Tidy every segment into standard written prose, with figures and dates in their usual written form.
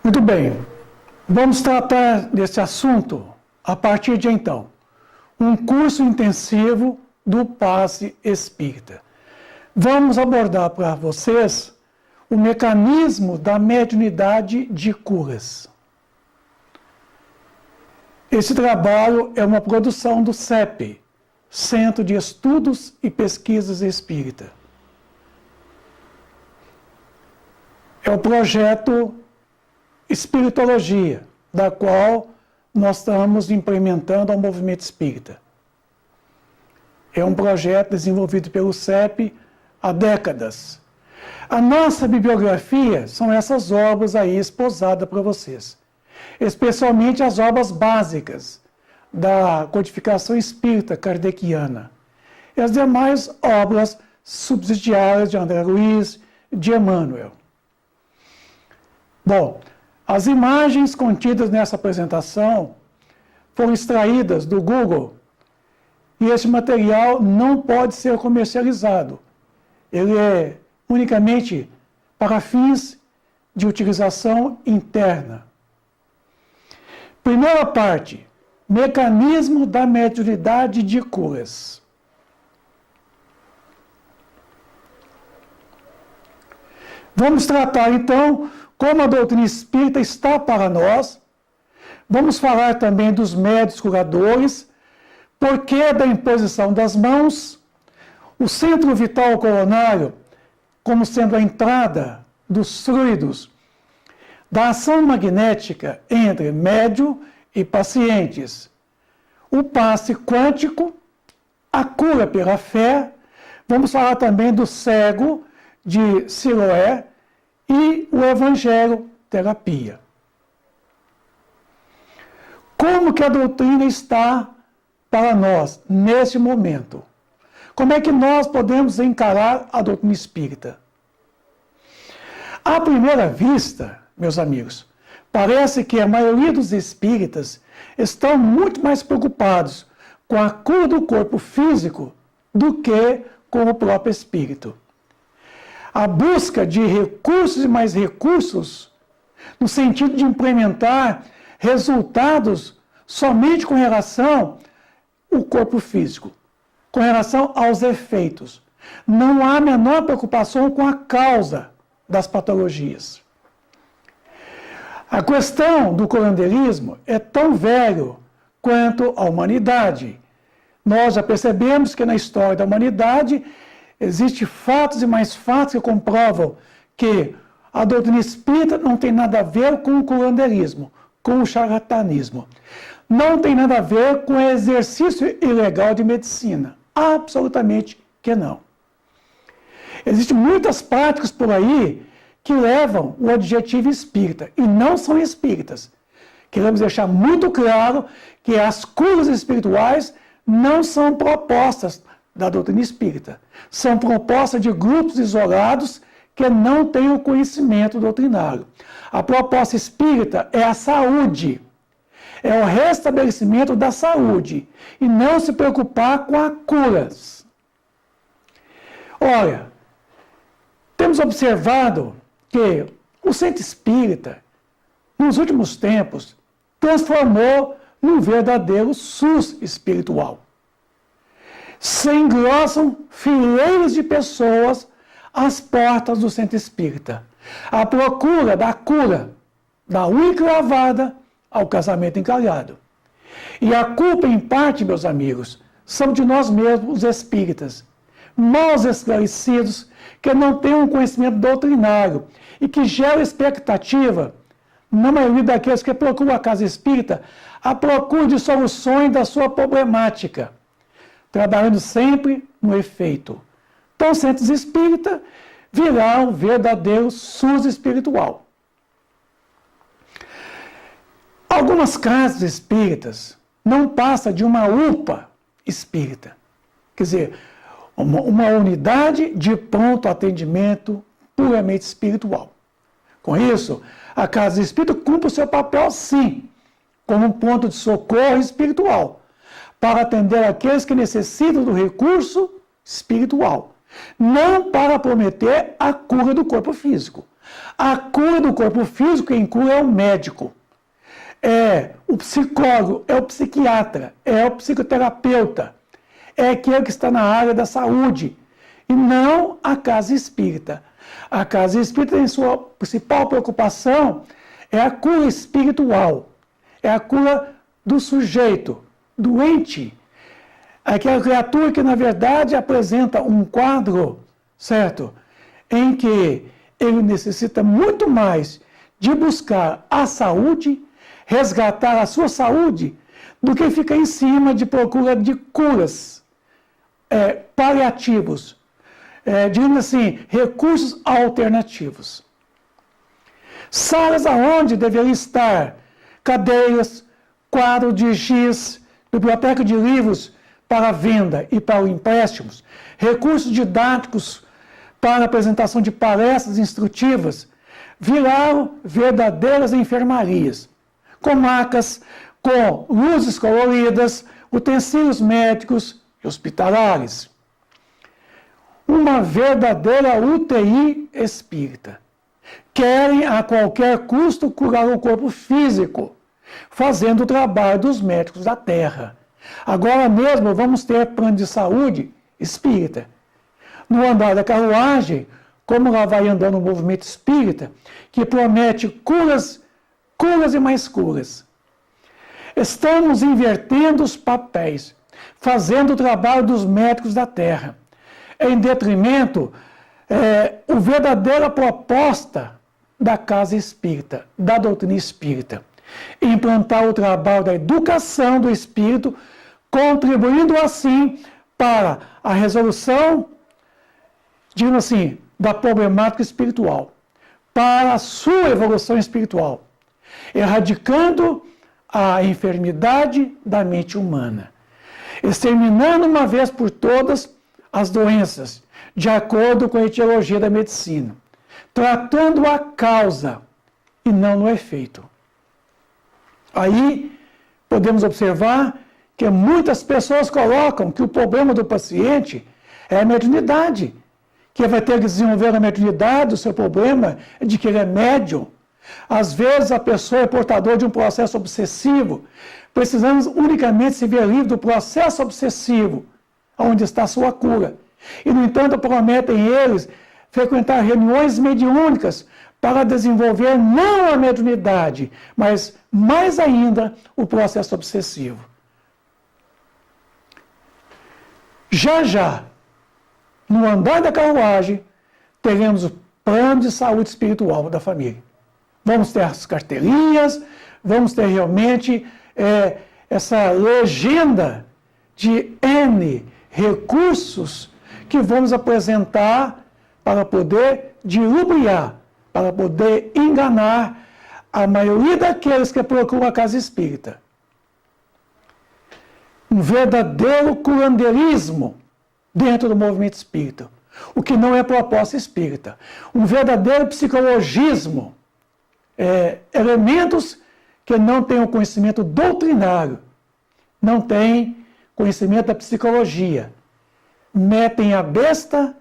Muito bem, vamos tratar desse assunto a partir de então. Um curso intensivo do Passe Espírita. Vamos abordar para vocês o mecanismo da mediunidade de curas. Esse trabalho é uma produção do CEP, Centro de Estudos e Pesquisas Espírita. É o projeto Espiritologia, da qual nós estamos implementando ao movimento espírita. É um projeto desenvolvido pelo CEP há décadas. A nossa bibliografia são essas obras aí esposadas para vocês, especialmente as obras básicas da codificação espírita kardeciana e as demais obras subsidiárias de André Luiz, de Emmanuel. Bom, as imagens contidas nessa apresentação foram extraídas do Google e esse material não pode ser comercializado. Ele é unicamente para fins de utilização interna. Primeira parte, mecanismo da mediunidade de curas. Vamos tratar então como a doutrina espírita está para nós. Vamos falar também dos médiuns curadores, porquê da imposição das mãos, o centro vital coronário como sendo a entrada dos fluidos, da ação magnética entre médium e pacientes, o passe quântico, a cura pela fé. Vamos falar também do cego de Siloé e o evangelho terapia. Como que a doutrina está para nós nesse momento? Como é que nós podemos encarar a doutrina espírita? À primeira vista, meus amigos, parece que a maioria dos espíritas estão muito mais preocupados com a cura do corpo físico do que com o próprio espírito. A busca de recursos e mais recursos, no sentido de implementar resultados somente com relação ao corpo físico, com relação aos efeitos. Não há a menor preocupação com a causa das patologias. A questão do curanderismo é tão velho quanto a humanidade. Nós já percebemos que na história da humanidade existem fatos e mais fatos que comprovam que a doutrina espírita não tem nada a ver com o curanderismo, com o charlatanismo. Não tem nada a ver com o exercício ilegal de medicina. Absolutamente que não. Existem muitas práticas por aí que levam o adjetivo espírita e não são espíritas. Queremos deixar muito claro que as curas espirituais não são propostas da doutrina espírita. São propostas de grupos isolados que não têm o conhecimento doutrinário. A proposta espírita é a saúde, é o restabelecimento da saúde e não se preocupar com a curas. Olha, temos observado que o centro espírita, nos últimos tempos, transformou num verdadeiro SUS espiritual. Se engrossam fileiras de pessoas às portas do centro espírita, à procura da cura, da unha encravada ao casamento encalhado. E a culpa, em parte, meus amigos, são de nós mesmos, os espíritas, mal esclarecidos, que não têm um conhecimento doutrinário e que geram expectativa, na maioria daqueles que procuram a casa espírita, à procura de soluções da sua problemática, trabalhando sempre no efeito. Então, centros espíritas virão um verdadeiro SUS espiritual. Algumas casas espíritas não passam de uma UPA espírita, quer dizer, uma unidade de pronto atendimento puramente espiritual. Com isso, a casa espírita cumpre o seu papel, sim, como um ponto de socorro espiritual, para atender aqueles que necessitam do recurso espiritual, não para prometer a cura do corpo físico. A cura do corpo físico, quem cura é o médico. É o psicólogo, é o psiquiatra, é o psicoterapeuta. É aquele que está na área da saúde. E não a casa espírita. A casa espírita tem sua principal preocupação é a cura espiritual. É a cura do sujeito, doente. Aquela criatura que, na verdade, apresenta um quadro, certo? Em que ele necessita muito mais de buscar a saúde, resgatar a sua saúde, do que ficar em cima de procura de curas paliativos, digamos assim, recursos alternativos. Salas aonde deveriam estar cadeiras, quadro de giz, biblioteca de livros para venda e para empréstimos, recursos didáticos para apresentação de palestras instrutivas, viraram verdadeiras enfermarias, com macas, com luzes coloridas, utensílios médicos e hospitalares. Uma verdadeira UTI espírita. Querem a qualquer custo curar o corpo físico, fazendo o trabalho dos médicos da Terra. Agora mesmo vamos ter plano de saúde espírita. No andar da carruagem, como lá vai andando o movimento espírita, que promete curas, curas e mais curas. Estamos invertendo os papéis, fazendo o trabalho dos médicos da Terra, em detrimento a verdadeira proposta da casa espírita, da doutrina espírita. Implantar o trabalho da educação do espírito, contribuindo assim para a resolução, digamos assim, da problemática espiritual, para a sua evolução espiritual, erradicando a enfermidade da mente humana, exterminando uma vez por todas as doenças, de acordo com a etiologia da medicina, tratando a causa e não no efeito. Aí podemos observar que muitas pessoas colocam que o problema do paciente é a mediunidade, que vai ter que desenvolver a mediunidade, o seu problema é de que ele é médium. Às vezes a pessoa é portadora de um processo obsessivo, precisamos unicamente se ver livre do processo obsessivo, onde está a sua cura. E, no entanto, prometem eles frequentar reuniões mediúnicas para desenvolver não a mediunidade, mas, mais ainda, o processo obsessivo. Já já, no andar da carruagem, teremos o plano de saúde espiritual da família. Vamos ter as carteirinhas, vamos ter realmente essa legenda de N recursos que vamos apresentar para poder dilubriar, para poder enganar a maioria daqueles que procuram a casa espírita. Um verdadeiro curandeirismo dentro do movimento espírita, o que não é proposta espírita. Um verdadeiro psicologismo, elementos que não têm o conhecimento doutrinário, não têm conhecimento da psicologia, metem a besta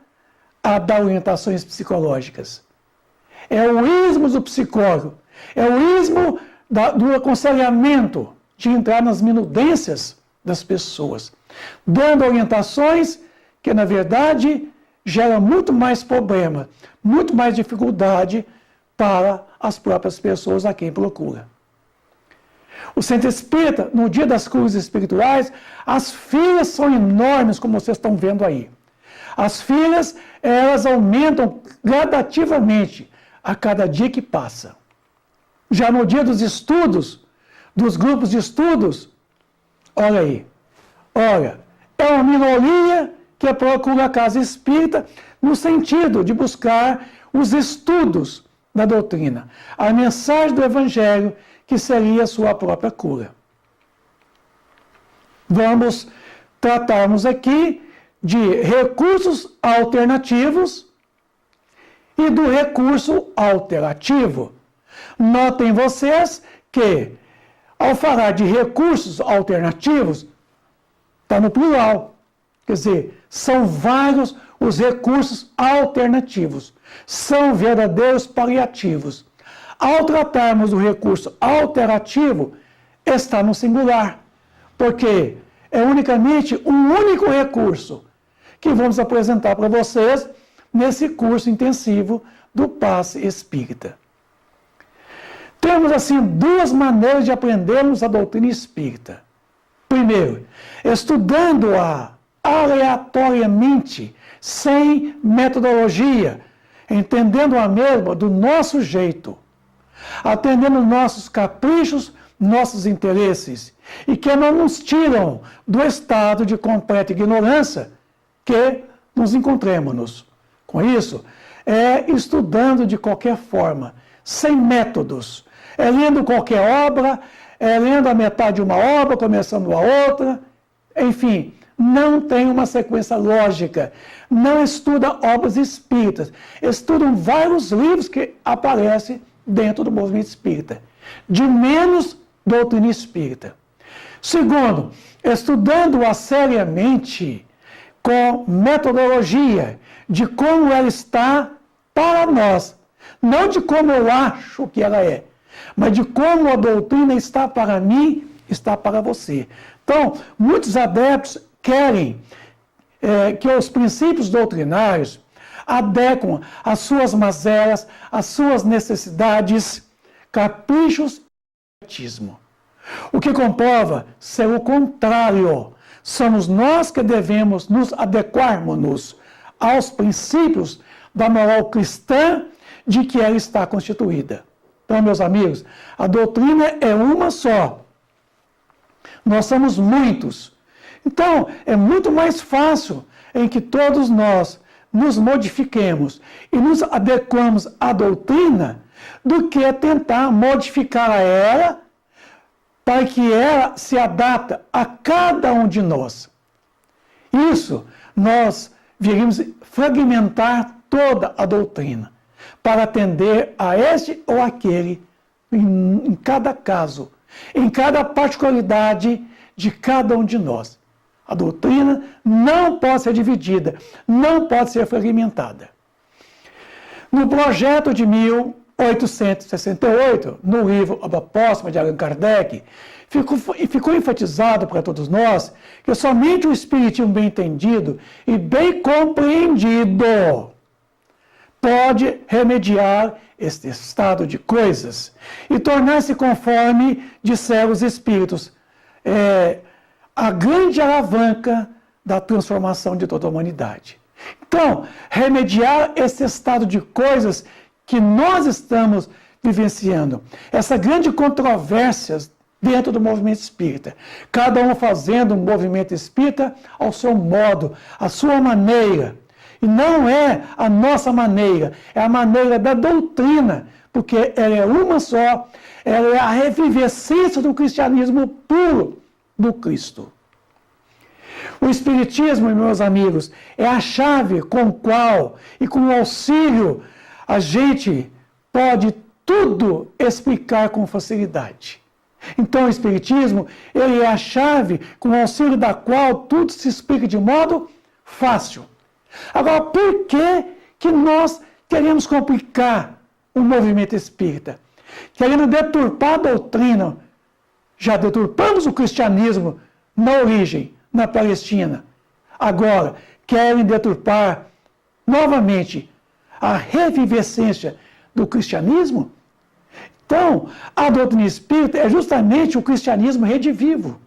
a dar orientações psicológicas. É o ismo do psicólogo, é o ismo do aconselhamento, de entrar nas minudências das pessoas, dando orientações que, na verdade, geram muito mais problema, muito mais dificuldade para as próprias pessoas a quem procura. O centro espírita, no dia das curas espirituais, as filas são enormes, como vocês estão vendo aí. As filas, elas aumentam gradativamente a cada dia que passa. Já no dia dos estudos, dos grupos de estudos, olha aí, olha, é uma minoria que procura a casa espírita no sentido de buscar os estudos da doutrina, a mensagem do Evangelho, que seria a sua própria cura. Vamos tratarmos aqui de recursos alternativos e do recurso alternativo. Notem vocês que, ao falar de recursos alternativos, está no plural. Quer dizer, são vários os recursos alternativos, são verdadeiros paliativos. Ao tratarmos do recurso alternativo, está no singular, porque é unicamente um único recurso que vamos apresentar para vocês nesse curso intensivo do Passe Espírita. Temos, assim, duas maneiras de aprendermos a doutrina espírita. Primeiro, estudando-a aleatoriamente, sem metodologia, entendendo a mesma do nosso jeito, atendendo nossos caprichos, nossos interesses, e que não nos tiram do estado de completa ignorância que nos encontremos. Com isso, é estudando de qualquer forma, sem métodos, é lendo qualquer obra, é lendo a metade de uma obra, começando a outra, enfim, não tem uma sequência lógica, não estuda obras espíritas, estudam vários livros que aparecem dentro do movimento espírita, de menos doutrina espírita. Segundo, estudando-a seriamente, com metodologia, de como ela está para nós, não de como eu acho que ela é, mas de como a doutrina está para mim, está para você. Então, muitos adeptos querem que os princípios doutrinários adequam às suas mazelas, às suas necessidades, caprichos e egoísmo. O que comprova ser o contrário. Somos nós que devemos nos adequarmos aos princípios da moral cristã de que ela está constituída. Então, meus amigos, a doutrina é uma só. Nós somos muitos. Então, é muito mais fácil em que todos nós nos modifiquemos e nos adequamos à doutrina do que tentar modificar a ela para que ela se adapte a cada um de nós. Isso, nós viríamos fragmentar toda a doutrina para atender a este ou aquele em cada caso, em cada particularidade de cada um de nós. A doutrina não pode ser dividida, não pode ser fragmentada. No projeto de 1868, no livro Obra Póstuma de Allan Kardec, ficou enfatizado para todos nós que somente o espiritismo bem entendido e bem compreendido pode remediar este estado de coisas e tornar-se conforme disseram os espíritos, a grande alavanca da transformação de toda a humanidade. Então, remediar esse estado de coisas que nós estamos vivenciando, essa grande controvérsia dentro do movimento espírita, cada um fazendo um movimento espírita ao seu modo, à sua maneira. E não é a nossa maneira, é a maneira da doutrina, porque ela é uma só, ela é a revivescência do cristianismo puro do Cristo. O Espiritismo, meus amigos, é a chave com qual e com o auxílio a gente pode tudo explicar com facilidade. Então, o Espiritismo, ele é a chave com o auxílio da qual tudo se explica de modo fácil. Agora, por que nós queremos complicar o movimento espírita? Querendo deturpar a doutrina. Já deturpamos o cristianismo na origem, na Palestina. Agora, querem deturpar novamente a revivescência do cristianismo? Então, a doutrina espírita é justamente o cristianismo redivivo.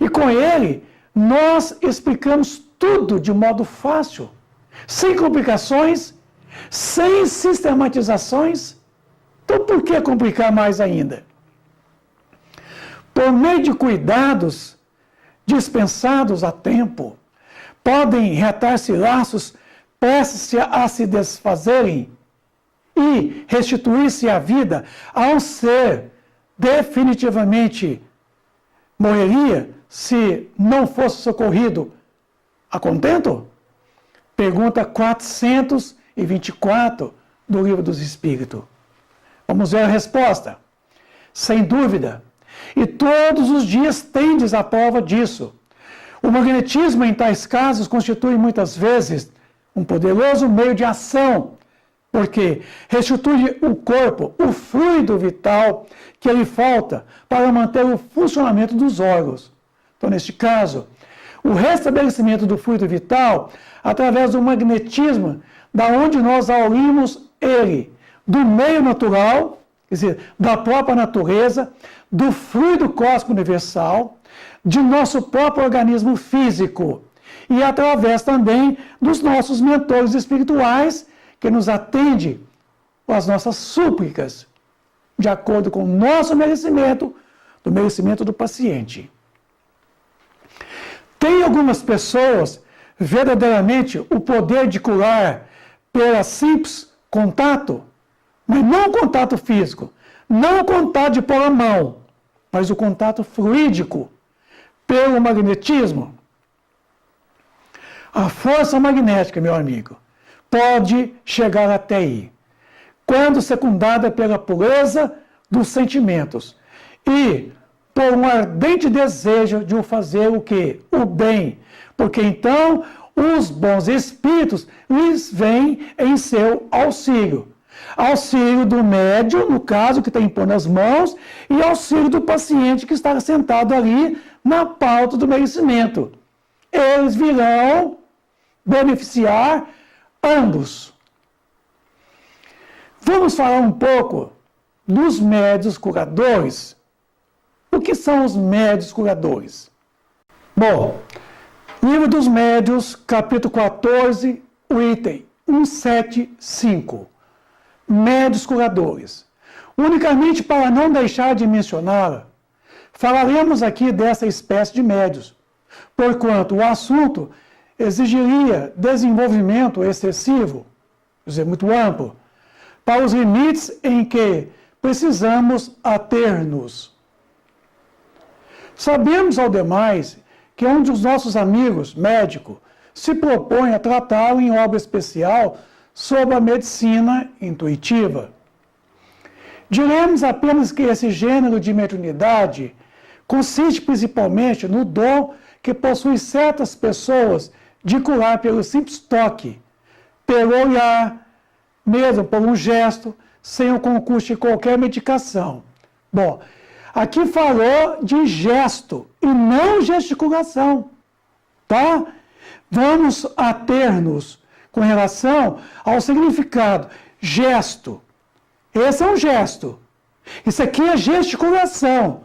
E com ele, nós explicamos tudo de modo fácil, sem complicações, sem sistematizações. Então, por que complicar mais ainda? Por meio de cuidados dispensados a tempo, podem reatar-se laços prestes a se desfazerem e restituir-se à vida a um ser definitivamente morreria se não fosse socorrido a contento? Pergunta 424 do Livro dos Espíritos. Vamos ver a resposta. Sem dúvida. E todos os dias tendes a prova disso. O magnetismo, em tais casos, constitui muitas vezes um poderoso meio de ação, porque restitui o corpo, o fluido vital que lhe falta para manter o funcionamento dos órgãos. Então, neste caso, o restabelecimento do fluido vital através do magnetismo, da onde nós aurimos ele, do meio natural, quer dizer, da própria natureza, do fluido cósmico universal, de nosso próprio organismo físico e através também dos nossos mentores espirituais que nos atendem às nossas súplicas, de acordo com o nosso merecimento, do merecimento do paciente. Tem algumas pessoas verdadeiramente o poder de curar pelo simples contato, mas não o contato físico, não o contato de pôr a mão, mas o contato fluídico, pelo magnetismo. A força magnética, meu amigo, pode chegar até aí, quando secundada pela pureza dos sentimentos e por um ardente desejo de o fazer o quê? O bem, porque então os bons espíritos lhes vêm em seu auxílio. Auxílio do médium, no caso, que está impondo as mãos, e auxílio do paciente que está sentado ali na pauta do merecimento. Eles virão beneficiar ambos. Vamos falar um pouco dos médiuns curadores. O que são os médiuns curadores? Bom, Livro dos Médiuns, capítulo 14, o item 175. Médiuns curadores. Unicamente para não deixar de mencioná-la, falaremos aqui dessa espécie de médiuns, porquanto o assunto exigiria desenvolvimento excessivo, quer dizer, muito amplo, para os limites em que precisamos ater-nos. Sabemos, ao demais, que um dos nossos amigos, médico, se propõe a tratá-lo em obra especial sobre a medicina intuitiva. Diremos apenas que esse gênero de mediunidade consiste principalmente no dom que possuem certas pessoas de curar pelo simples toque, pelo olhar, mesmo por um gesto, sem o concurso de qualquer medicação. Bom, aqui falou de gesto e não gesticulação, tá? Vamos ater-nos com relação ao significado. Gesto. Esse é um gesto. Isso aqui é gesticulação.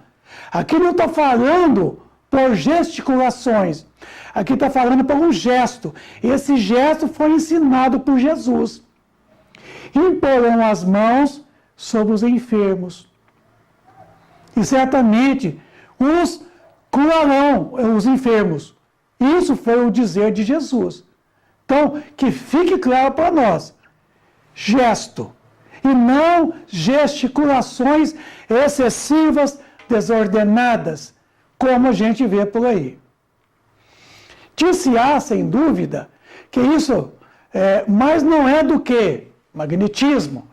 Aqui não está falando por gesticulações. Aqui está falando por um gesto. Esse gesto foi ensinado por Jesus. Imporão as mãos sobre os enfermos. E certamente os curarão os enfermos. Isso foi o dizer de Jesus. Então, que fique claro para nós. Gesto. E não gesticulações excessivas, desordenadas, como a gente vê por aí. Dir-se-á, sem dúvida, que isso mas não é do que magnetismo.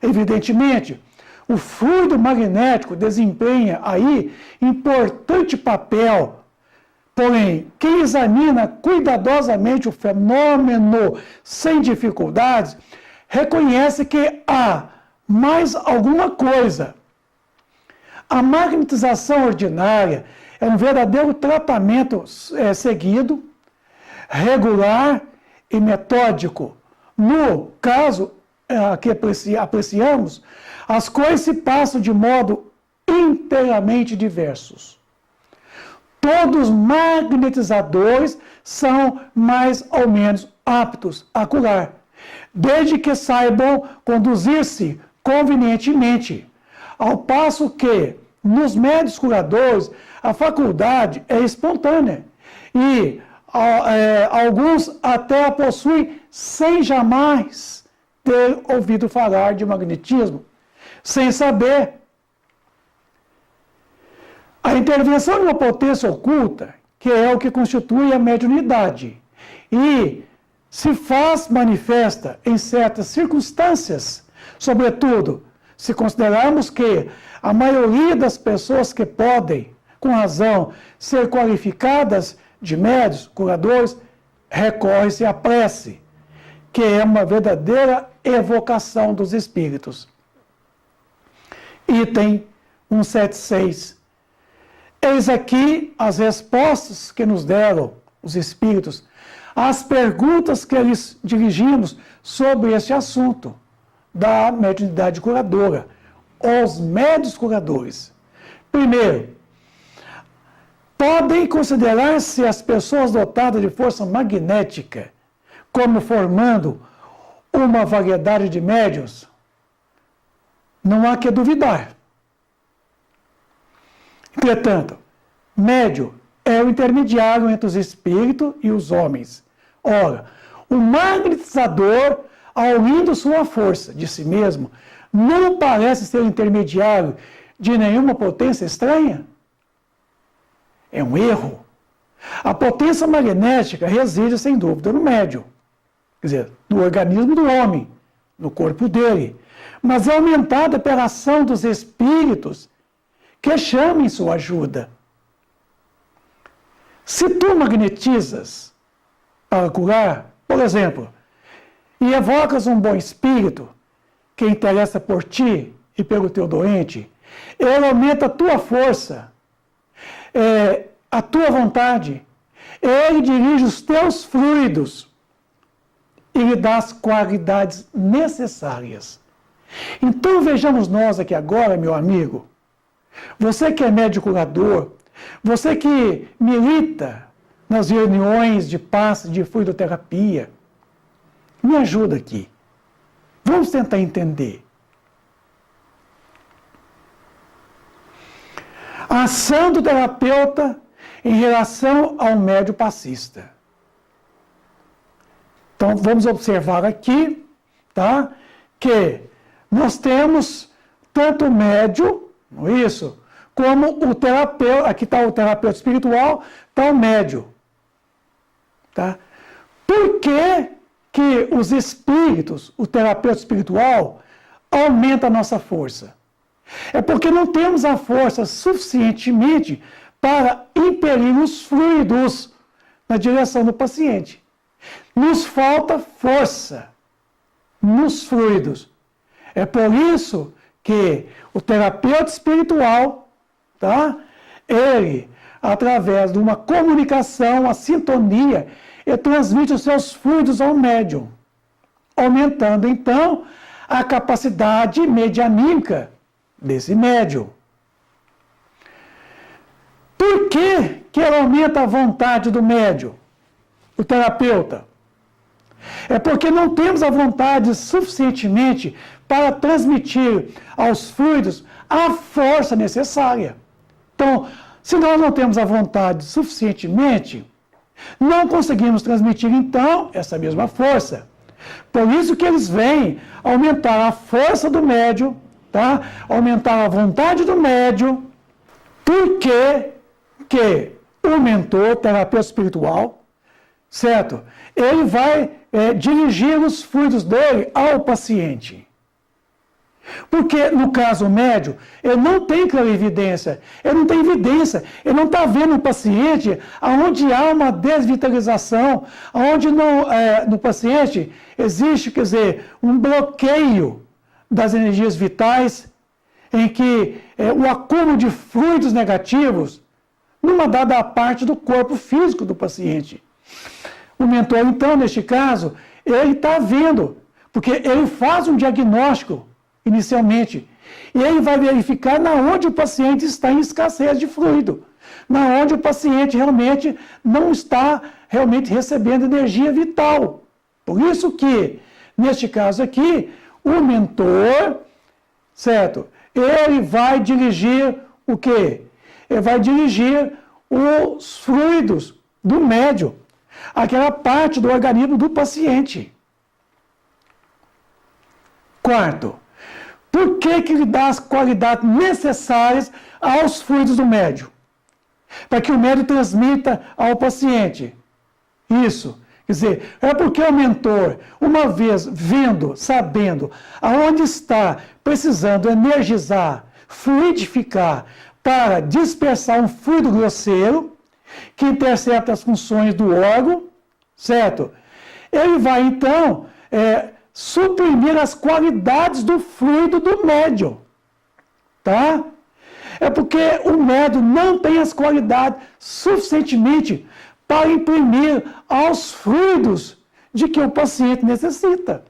Evidentemente, o fluido magnético desempenha aí importante papel. Porém, quem examina cuidadosamente o fenômeno sem dificuldades, reconhece que há mais alguma coisa. A magnetização ordinária é um verdadeiro tratamento seguido, regular e metódico. No caso que apreciamos, as coisas se passam de modo inteiramente diversos. Todos os magnetizadores são mais ou menos aptos a curar, desde que saibam conduzir-se convenientemente, ao passo que, nos médiuns curadores, a faculdade é espontânea e alguns até a possuem sem jamais ter ouvido falar de magnetismo, sem saber. A intervenção de uma potência oculta, que é o que constitui a mediunidade, e se faz manifesta em certas circunstâncias, sobretudo, se considerarmos que a maioria das pessoas que podem, com razão, ser qualificadas de médiuns, curadores, recorre-se à prece, que é uma verdadeira evocação dos espíritos. Item 176. Eis aqui as respostas que nos deram os espíritos às perguntas que lhes dirigimos sobre este assunto da mediunidade curadora, os médiuns curadores. Primeiro, podem considerar-se as pessoas dotadas de força magnética como formando uma variedade de médiuns? Não há que duvidar. Entretanto, médium é o intermediário entre os espíritos e os homens. Ora, o magnetizador, ao unindo sua força de si mesmo, não parece ser intermediário de nenhuma potência estranha? É um erro. A potência magnética reside, sem dúvida, no médium, quer dizer, no organismo do homem, no corpo dele, mas é aumentada pela ação dos espíritos que chamam em sua ajuda. Se tu magnetizas para curar, por exemplo, e evocas um bom espírito que interessa por ti e pelo teu doente, ele aumenta a tua força, a tua vontade, ele dirige os teus fluidos e lhe dá as qualidades necessárias. Então vejamos nós aqui agora, meu amigo, você que é médium curador, você que milita nas reuniões de passe de fluidoterapia, me ajuda aqui. Vamos tentar entender. A ação do terapeuta em relação ao médium passista. Então, vamos observar aqui, tá, que nós temos tanto o médium, não é isso, como o terapeuta, aqui está o terapeuta espiritual, está o médium. Tá? Por que os espíritos, o terapeuta espiritual, aumenta a nossa força? É porque não temos a força suficientemente para impelir os fluidos na direção do paciente. Nos falta força nos fluidos. É por isso que o terapeuta espiritual, tá? Ele, através de uma comunicação, a sintonia, ele transmite os seus fluidos ao médium, aumentando, então, a capacidade medianímica desse médium. Por que ele aumenta a vontade do médium, o terapeuta? É porque não temos a vontade suficientemente para transmitir aos fluidos a força necessária. Então, se nós não temos a vontade suficientemente, não conseguimos transmitir, então, essa mesma força. Por isso que eles vêm aumentar a força do médium, tá? Aumentar a vontade do médium, porque que o mentor, terapeuta espiritual, certo? Ele vai dirigir os fluidos dele ao paciente. Porque, no caso, o médium, ele não tem clarividência, ele não tem evidência, ele não está vendo o paciente onde há uma desvitalização, onde no paciente existe, quer dizer, um bloqueio das energias vitais, em que o acúmulo de fluidos negativos numa dada parte do corpo físico do paciente. O mentor, então, neste caso, ele está vendo, porque ele faz um diagnóstico inicialmente, e ele vai verificar na onde o paciente está em escassez de fluido, na onde o paciente realmente não está realmente recebendo energia vital. Por isso que, neste caso aqui, o mentor, certo? Ele vai dirigir o quê? Ele vai dirigir os fluidos do médium, aquela parte do organismo do paciente. Quarto, por que ele dá as qualidades necessárias aos fluidos do médium? Para que o médium transmita ao paciente. Isso. Quer dizer, é porque o mentor, uma vez vendo, sabendo aonde está precisando energizar, fluidificar, para dispersar um fluido grosseiro, que intercepta as funções do órgão, certo? Ele vai, então, suprimir as qualidades do fluido do médium, tá? É porque o médium não tem as qualidades suficientemente para imprimir aos fluidos de que o paciente necessita.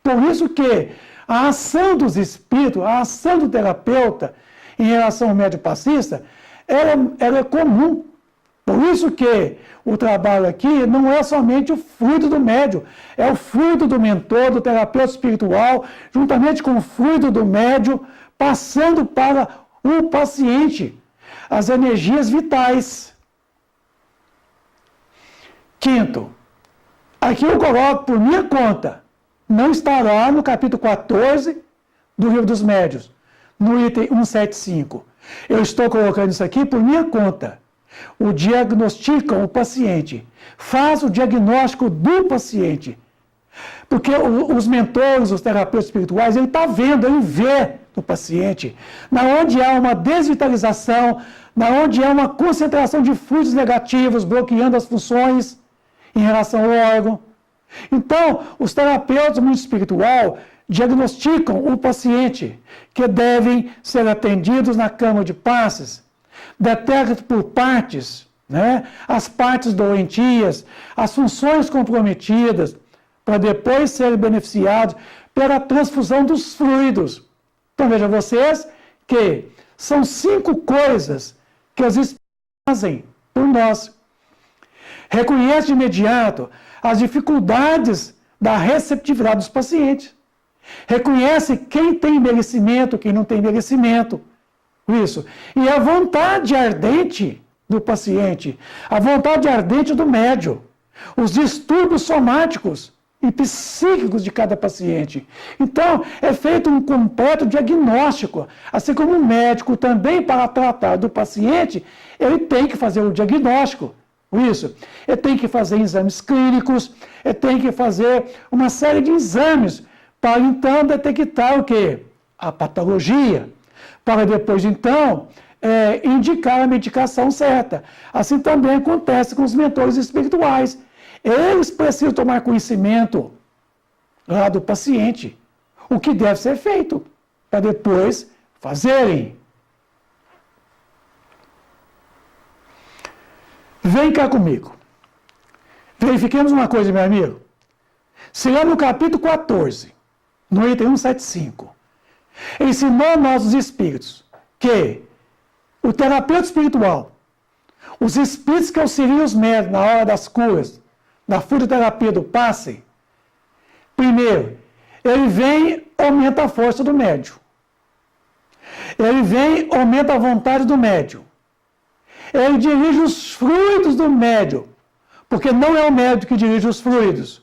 Por isso que a ação dos espíritos, a ação do terapeuta em relação ao médium passista, ela é comum. Por isso que o trabalho aqui não é somente o fluido do médium, é o fluido do mentor, do terapeuta espiritual, juntamente com o fluido do médium, passando para o paciente as energias vitais. Quinto, aqui eu coloco por minha conta, não está lá no capítulo 14 do Livro dos Médiuns, no item 175. Eu estou colocando isso aqui por minha conta. O diagnosticam o paciente, faz o diagnóstico do paciente. Porque os mentores, os terapeutas espirituais, ele está vendo, ele vê no paciente, na onde há uma desvitalização, na onde há uma concentração de fluidos negativos, bloqueando as funções em relação ao órgão. Então, os terapeutas do mundo espiritual diagnosticam o paciente, que devem ser atendidos na cama de passes, detectam por partes, as partes doentias, as funções comprometidas, para depois serem beneficiados pela transfusão dos fluidos. Então, vejam vocês que são 5 coisas que os espíritos fazem por nós. Reconhece de imediato as dificuldades da receptividade dos pacientes. Reconhece quem tem merecimento, quem não tem merecimento. Isso. E a vontade ardente do paciente, a vontade ardente do médium, os distúrbios somáticos e psíquicos de cada paciente. Então, é feito um completo diagnóstico. Assim como o médico também, para tratar do paciente, ele tem que fazer o diagnóstico. Isso. Ele tem que fazer exames clínicos, ele tem que fazer uma série de exames para, então, detectar o quê? A patologia. Para depois, então, indicar a medicação certa. Assim também acontece com os mentores espirituais. Eles precisam tomar conhecimento lá do paciente, o que deve ser feito, para depois fazerem. Vem cá comigo. Verifiquemos uma coisa, meu amigo. Se lá no capítulo 14, no item 175, ensinou nós os espíritos que o terapeuta espiritual, os espíritos que auxiliam os médicos na hora das curas, na fluidoterapia do passe, primeiro, ele vem, aumenta a força do médium. Ele vem, aumenta a vontade do médium. Ele dirige os fluidos do médium, porque não é o médium que dirige os fluidos,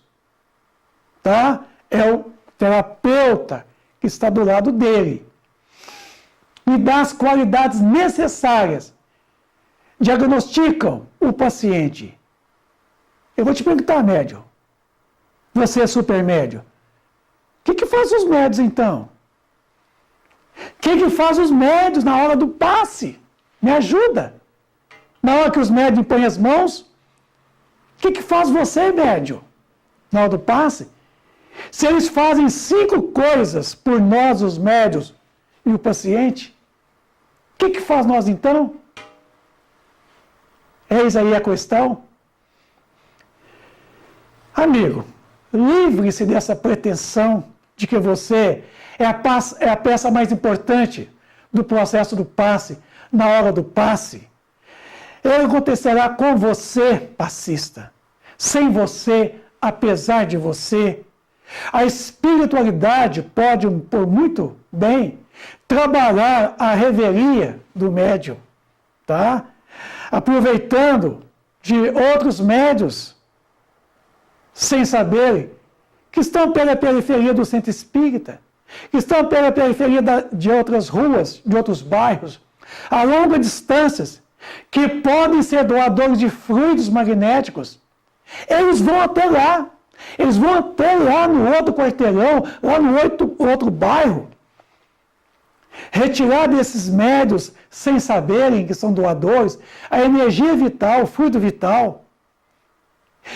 tá? É o terapeuta que está do lado dele. E dá as qualidades necessárias. Diagnosticam o paciente. Eu vou te perguntar, médium. Você é super médium. O que faz os médios, então? O que faz os médios na hora do passe? Me ajuda. Na hora que os médios põem as mãos, o que faz você, médium, na hora do passe? Se eles fazem 5 coisas por nós, os médios, e o paciente, o que faz nós, então? Eis aí a questão. Amigo, livre-se dessa pretensão de que você é a peça mais importante do processo do passe, na hora do passe. Ele acontecerá com você, passista. Sem você, apesar de você. A espiritualidade pode, por muito bem, trabalhar a revelia do médium, tá? Aproveitando de outros médios, sem saberem, que estão pela periferia do centro espírita, que estão pela periferia de outras ruas, de outros bairros, a longas distâncias, que podem ser doadores de fluidos magnéticos. Eles vão até lá. Eles vão até lá no outro quarteirão, lá no outro bairro. retirar desses médios, sem saberem que são doadores, a energia vital, o fluido vital,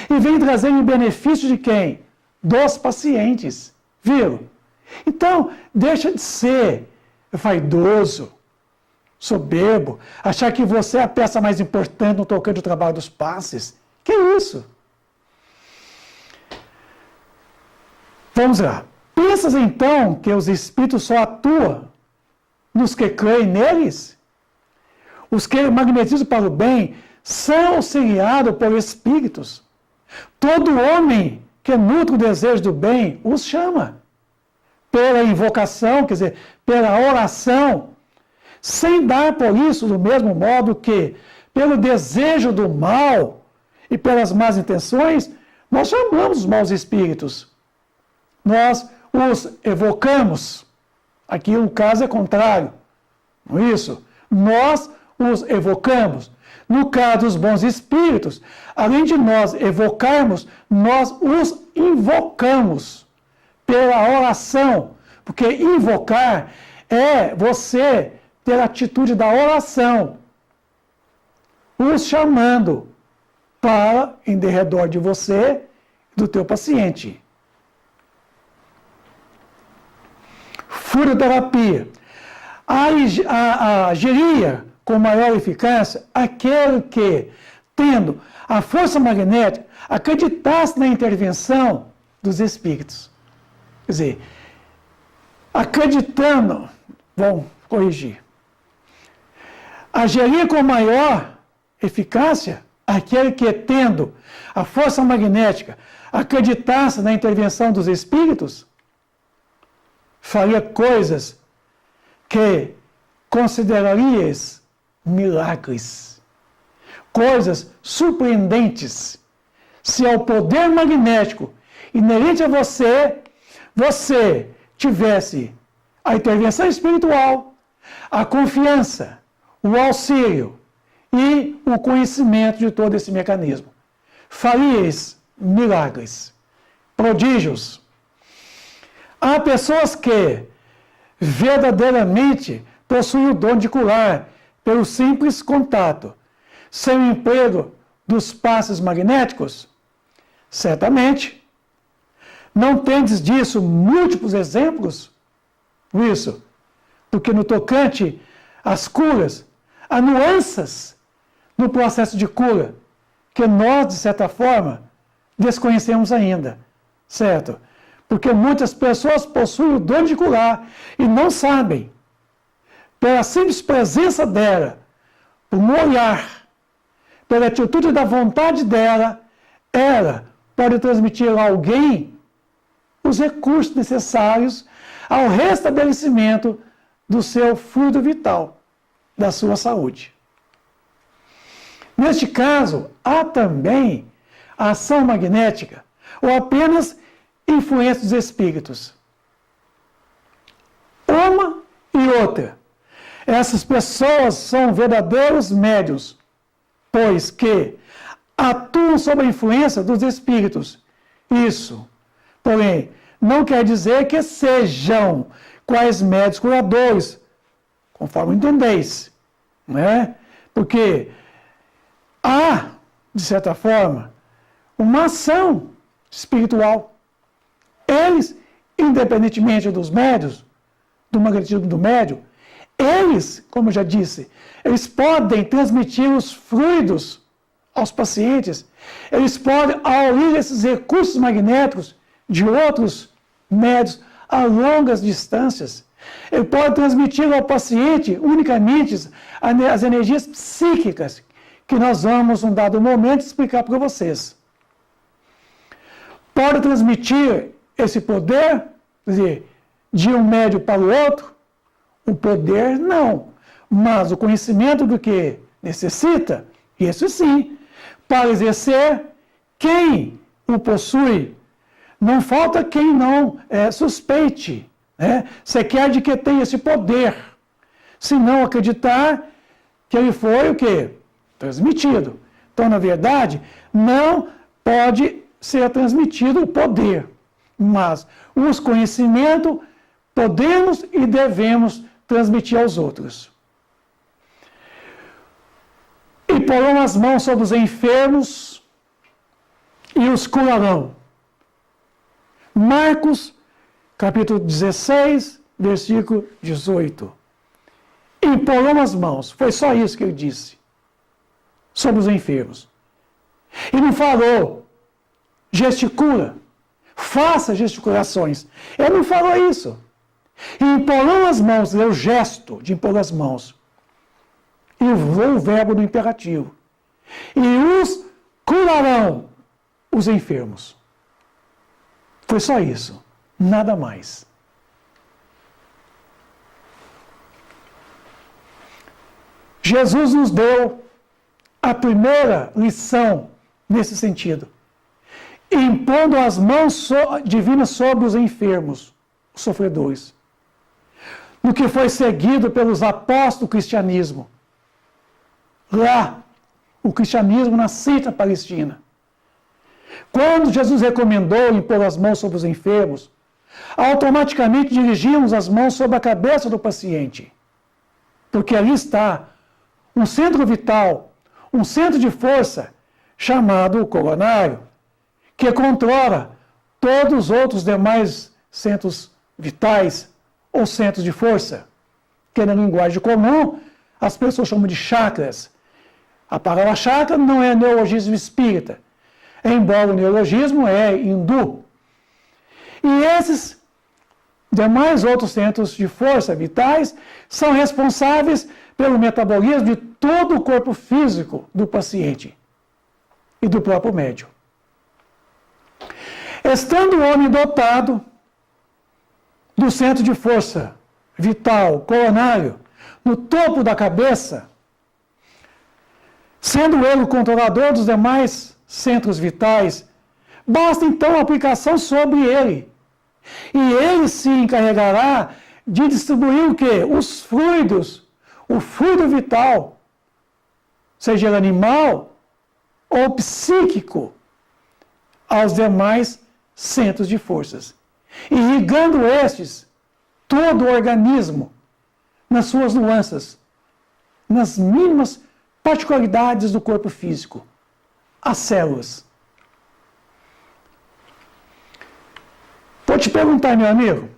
e vem trazer em benefício de quem? Dos pacientes. Viram? Então, deixa de ser vaidoso, soberbo, achar que você é a peça mais importante no tocante do trabalho dos passes. Que isso? Vamos lá. Pensas então que os espíritos só atuam nos que creem neles? Os que magnetizam para o bem são auxiliados por espíritos. Todo homem que nutre o desejo do bem os chama. Pela invocação, quer dizer, pela oração, sem dar por isso do mesmo modo que, pelo desejo do mal e pelas más intenções, nós chamamos os maus espíritos. Nós os evocamos. Aqui o caso é contrário. Não é isso? Nós os evocamos. No caso dos bons espíritos, além de nós evocarmos, nós os invocamos pela oração. Porque invocar é você ter a atitude da oração, os chamando para em derredor de você e do teu paciente. Fluidoterapia. Agiria com maior eficácia aquele que, tendo a força magnética, acreditasse na intervenção dos espíritos. Quer dizer, acreditando, vamos corrigir, agiria com maior eficácia aquele que, tendo a força magnética, acreditasse na intervenção dos espíritos, faria coisas que considerarias milagres, coisas surpreendentes. Se ao poder magnético inerente a você tivesse a intervenção espiritual, a confiança, o auxílio e o conhecimento de todo esse mecanismo, faríeis milagres, prodígios. Há pessoas que verdadeiramente possuem o dom de curar pelo simples contato, sem o emprego dos passes magnéticos? Certamente. Não tendes disso múltiplos exemplos? Isso, porque no tocante às curas, há nuances no processo de cura que nós, de certa forma, desconhecemos ainda, certo? Porque muitas pessoas possuem o dom de curar e não sabem. Pela simples presença dela, por um olhar, pela atitude da vontade dela, ela pode transmitir a alguém os recursos necessários ao restabelecimento do seu fluido vital, da sua saúde. Neste caso, há também a ação magnética, ou apenas influência dos espíritos. Uma e outra. Essas pessoas são verdadeiros médiuns, pois que atuam sob a influência dos espíritos. Isso, porém, não quer dizer que sejam quais médiuns curadores, conforme entendeis, né? Porque há, de certa forma, uma ação espiritual. Eles, independentemente dos médiuns, do magnetismo do médium, eles, como eu já disse, eles podem transmitir os fluidos aos pacientes, eles podem aurir esses recursos magnéticos de outros médios a longas distâncias. Ele pode transmitir ao paciente unicamente as energias psíquicas que nós vamos, num dado momento, explicar para vocês. Pode transmitir esse poder, quer dizer, de um médium para o outro? O poder, não. Mas o conhecimento do que necessita, isso sim. Para exercer, quem o possui, não falta quem não suspeite, né? Sequer de que tem esse poder. Se não acreditar que ele foi o quê? Transmitido. Então, na verdade, não pode ser transmitido o poder. Mas os conhecimentos podemos e devemos transmitir aos outros. E porão as mãos sobre os enfermos e os curarão. Marcos, capítulo 16, versículo 18. Imporão as mãos, foi só isso que ele disse, sobre os enfermos. E não falou, gesticula, faça gesticulações. Ele não falou isso. E imporão as mãos, é o gesto de impor as mãos. E o verbo do imperativo. E os curarão os enfermos. Foi só isso, nada mais. Jesus nos deu a primeira lição nesse sentido, impondo as mãos divinas sobre os enfermos, os sofredores, no que foi seguido pelos apóstolos do cristianismo. Lá, o cristianismo nasceu na Palestina. Quando Jesus recomendou impor as mãos sobre os enfermos, automaticamente dirigimos as mãos sobre a cabeça do paciente, porque ali está um centro vital, um centro de força, chamado coronário, que controla todos os outros demais centros vitais ou centros de força, que na linguagem comum as pessoas chamam de chakras. A palavra chakra não é neologismo espírita, embora o neologismo é hindu. E esses demais outros centros de força vitais são responsáveis pelo metabolismo de todo o corpo físico do paciente e do próprio médium. Estando o homem dotado do centro de força vital, coronário, no topo da cabeça, sendo ele o controlador dos demais centros vitais, basta então a aplicação sobre ele. E ele se encarregará de distribuir o quê? Os fluidos, o fluido vital, seja ele animal ou psíquico, aos demais centros de forças, irrigando estes todo o organismo nas suas nuances, nas mínimas particularidades do corpo físico, as células. Vou te perguntar, meu amigo,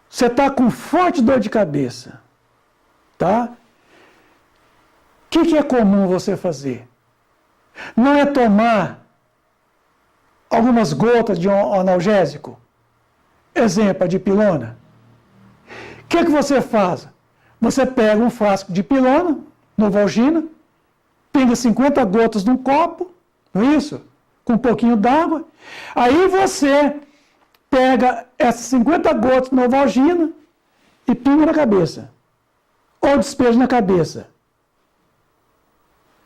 você está com forte dor de cabeça, tá? O que é comum você fazer? Não é tomar algumas gotas de analgésico? Exemplo, a dipirona. O que você faz? Você pega um frasco de dipirona, Novalgina, pinga 50 gotas num copo, não é isso? Com um pouquinho d'água. Aí você pega essas 50 gotas de Novalgina e pinga na cabeça. Ou despeja na cabeça.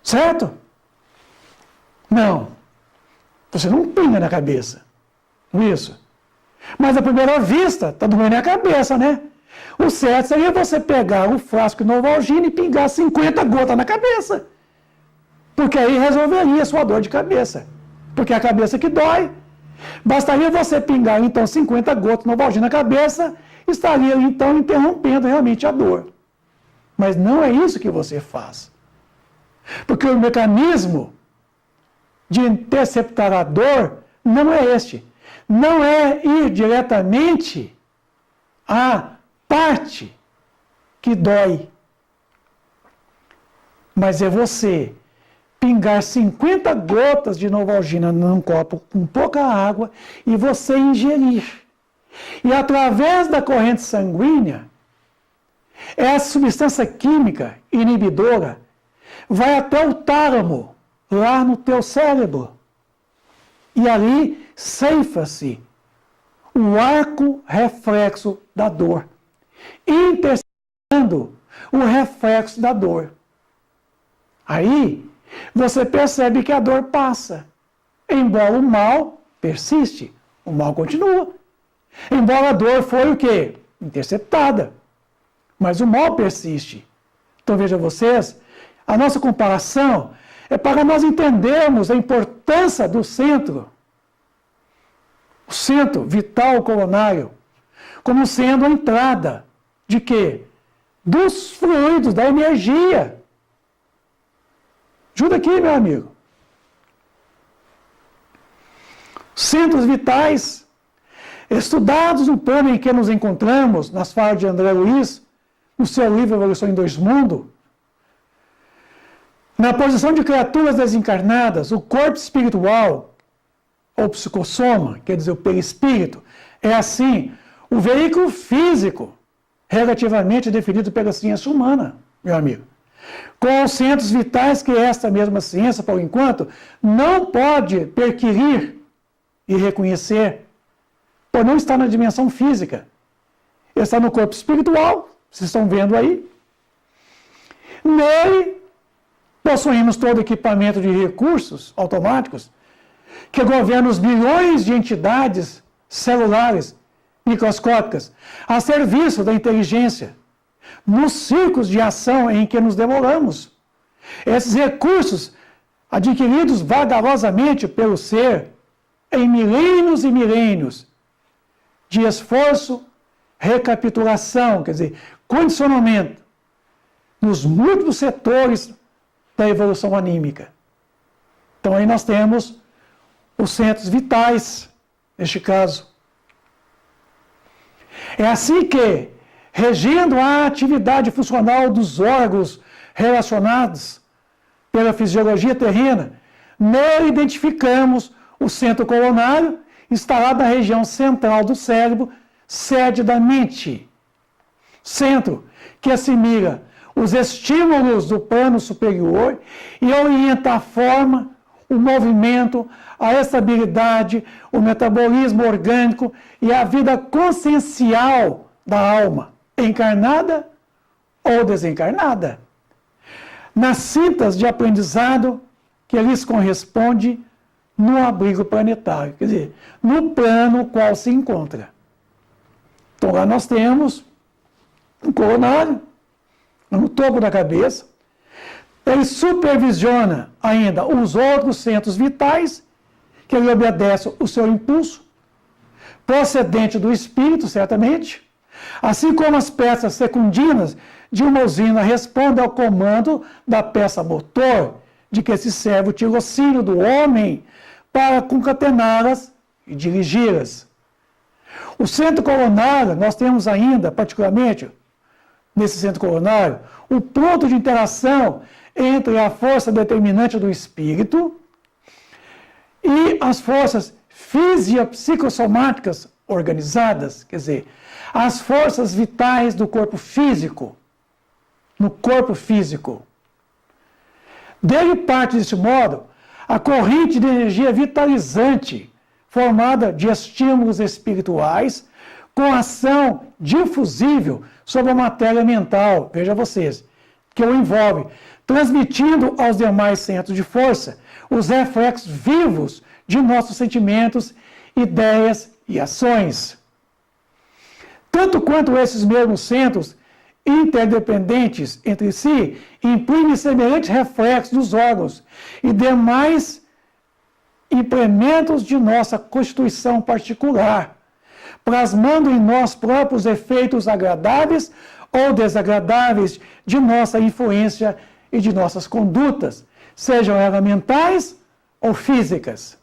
Certo? Não. Você não pinga na cabeça. Não é isso? Mas à primeira vista, está doendo a cabeça, né? O certo seria você pegar um frasco de Novalgina e pingar 50 gotas na cabeça. Porque aí resolveria a sua dor de cabeça. Porque é a cabeça que dói. Bastaria você pingar, então, 50 gotas de Novalgina na cabeça, estaria, então, interrompendo realmente a dor. Mas não é isso que você faz. Porque o mecanismo de interceptar a dor não é este. Não é ir diretamente à parte que dói. Mas é você pingar 50 gotas de Novalgina num copo com pouca água e você ingerir. E através da corrente sanguínea, essa substância química inibidora vai até o tálamo, lá no teu cérebro. E ali ceifa-se o arco reflexo da dor, interceptando o reflexo da dor. Aí você percebe que a dor passa, embora o mal persiste, o mal continua. Embora a dor foi o quê? Interceptada, mas o mal persiste. Então veja vocês, a nossa comparação é para nós entendermos a importância do centro, o centro vital coronário, como sendo a entrada de quê? Dos fluidos, da energia. Ajuda aqui, meu amigo. Centros vitais, estudados no plano em que nos encontramos, nas falas de André Luiz, no seu livro Evolução em Dois Mundos, na posição de criaturas desencarnadas, o corpo espiritual, ou psicossoma, quer dizer, o perispírito, é assim, o veículo físico, relativamente definido pela ciência humana, meu amigo. Com os centros vitais que esta mesma ciência, por enquanto, não pode perquirir e reconhecer, por não estar na dimensão física. Ele está no corpo espiritual, vocês estão vendo aí. Nele, possuímos todo equipamento de recursos automáticos que governam os bilhões de entidades celulares microscópicas a serviço da inteligência, nos ciclos de ação em que nos demoramos. Esses recursos, adquiridos vagarosamente pelo ser, em milênios e milênios de esforço, recapitulação, quer dizer, condicionamento, nos múltiplos setores da evolução anímica. Então aí nós temos os centros vitais, neste caso. É assim que, regendo a atividade funcional dos órgãos relacionados pela fisiologia terrena, nele identificamos o centro coronário, instalado na região central do cérebro, sede da mente. Centro que assimila os estímulos do plano superior e orienta a forma, o movimento, a estabilidade, o metabolismo orgânico e a vida consciencial da alma, encarnada ou desencarnada, nas cintas de aprendizado que lhes corresponde no abrigo planetário, quer dizer, no plano qual se encontra. Então lá nós temos um coronário, no topo da cabeça. Ele supervisiona ainda os outros centros vitais, que ele obedece o seu impulso, procedente do espírito, certamente, assim como as peças secundinas de uma usina respondem ao comando da peça motor, de que se serve o tirocínio do homem para concatená-las e dirigi-las. O centro coronário, nós temos ainda, particularmente, nesse centro coronário, o ponto de interação entre a força determinante do espírito e as forças fisiopsicossomáticas organizadas, quer dizer, as forças vitais do corpo físico, no corpo físico. Dele parte, desse modo, a corrente de energia vitalizante, formada de estímulos espirituais, com ação difusível sobre a matéria mental, veja vocês, que o envolve, transmitindo aos demais centros de força os reflexos vivos de nossos sentimentos, ideias e ações. Tanto quanto esses mesmos centros, interdependentes entre si, imprimem semelhantes reflexos dos órgãos e demais implementos de nossa constituição particular, plasmando em nós próprios efeitos agradáveis ou desagradáveis de nossa influência e de nossas condutas, sejam elas mentais ou físicas.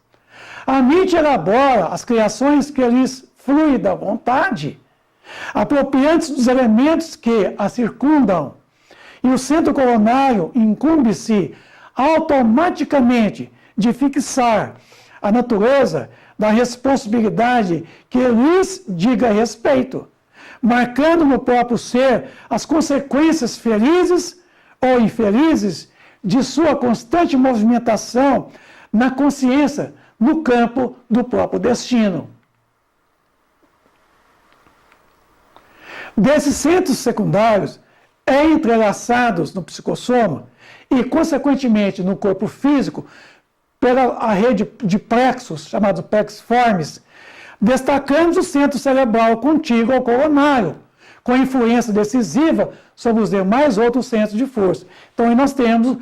A mente elabora as criações que lhes flui da vontade, apropriantes dos elementos que a circundam, e o centro coronário incumbe-se automaticamente de fixar a natureza da responsabilidade que lhes diga respeito, marcando no próprio ser as consequências felizes ou infelizes de sua constante movimentação na consciência, no campo do próprio destino. Desses centros secundários, entrelaçados no psicossoma e, consequentemente, no corpo físico, pela a rede de plexos, chamados plexiformes, destacamos o centro cerebral contíguo ao coronário, com influência decisiva sobre os demais outros centros de força. Então, aí nós temos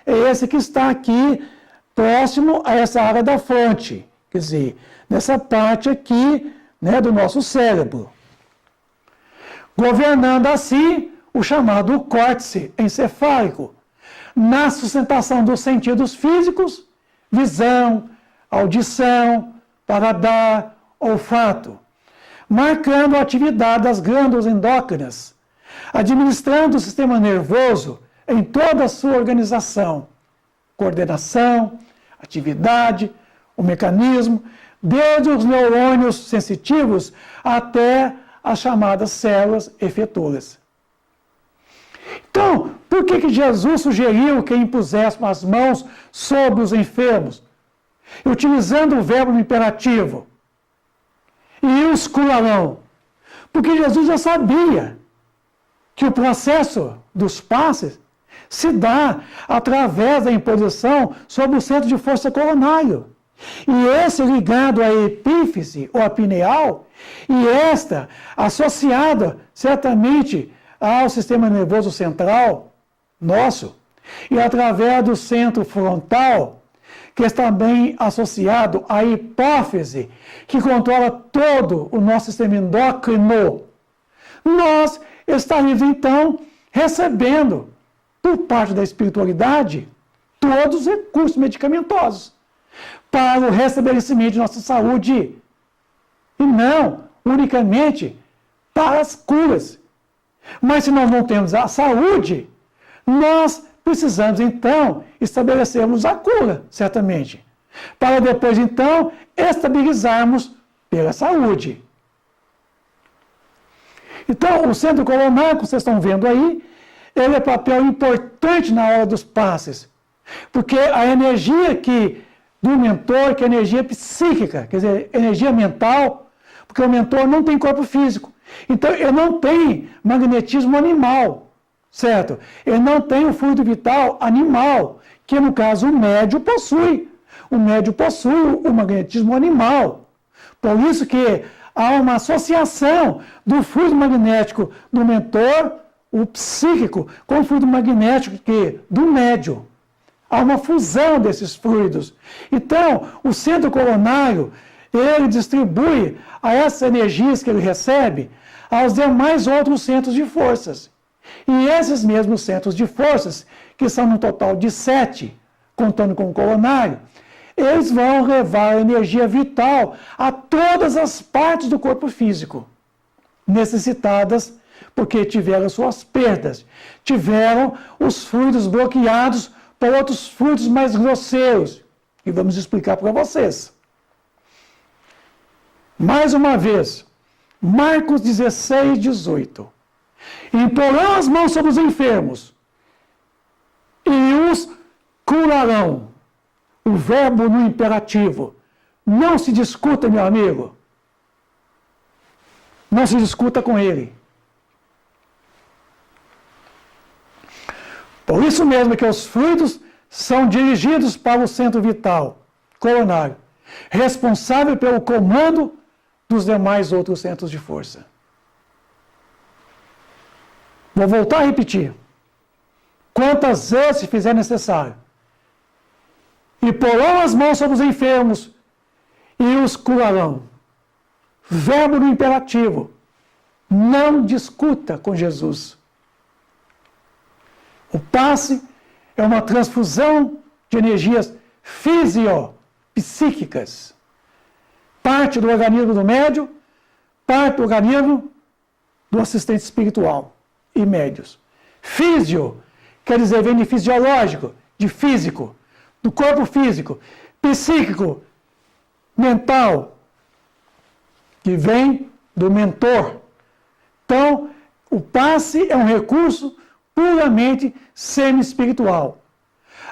esse que está aqui, próximo a essa área da fronte, quer dizer, nessa parte aqui, né, do nosso cérebro. governando assim o chamado córtex encefálico, na sustentação dos sentidos físicos, visão, audição, paladar, olfato, marcando a atividade das glândulas endócrinas, administrando o sistema nervoso em toda a sua organização, coordenação, atividade, o mecanismo, desde os neurônios sensitivos até as chamadas células efetoras. Então, por que Jesus sugeriu que impusessem as mãos sobre os enfermos, utilizando o verbo no imperativo? E os curarão? Porque Jesus já sabia que o processo dos passes se dá através da imposição sobre o centro de força coronário. E esse ligado à epífise ou à pineal, e esta associada certamente ao sistema nervoso central nosso, e através do centro frontal, que está também associado à hipófise, que controla todo o nosso sistema endócrino, nós estaremos então recebendo, por parte da espiritualidade, todos os recursos medicamentosos para o restabelecimento de nossa saúde, e não unicamente para as curas. Mas se nós não temos a saúde, nós precisamos então estabelecermos a cura, certamente, para depois então estabilizarmos pela saúde. Então, o centro coronário, que vocês estão vendo aí, ele é papel importante na hora dos passes, porque a energia do mentor, que é energia psíquica, quer dizer, energia mental, porque o mentor não tem corpo físico, então ele não tem magnetismo animal, certo? Ele não tem o fluido vital animal, que no caso o médium possui. O médium possui o magnetismo animal. Por isso que há uma associação do fluido magnético do mentor, o psíquico, com o fluido magnético do médium. Há uma fusão desses fluidos. Então, o centro coronário, ele distribui a essas energias que ele recebe aos demais outros centros de forças. E esses mesmos centros de forças, que são no total de 7, contando com o coronário, eles vão levar a energia vital a todas as partes do corpo físico, necessitadas porque tiveram suas perdas, tiveram os fluidos bloqueados por outros fluidos mais grosseiros, e vamos explicar para vocês. Mais uma vez, Marcos 16, 18. Imporão as mãos sobre os enfermos e os curarão. O verbo no imperativo. Não se discuta, meu amigo. Não se discuta com ele. Por isso mesmo que os fluidos são dirigidos para o centro vital, coronário, responsável pelo comando dos demais outros centros de força. Vou voltar a repetir. Quantas vezes fizer necessário. E porão as mãos sobre os enfermos e os curarão. Verbo no imperativo. Não discuta com Jesus. O passe é uma transfusão de energias fisiopsíquicas. Parte do organismo do médium, parte do organismo do assistente espiritual e médios. Físio quer dizer, vem de fisiológico, de físico, do corpo físico. Psíquico, mental, que vem do mentor. Então, o passe é um recurso puramente semi-espiritual.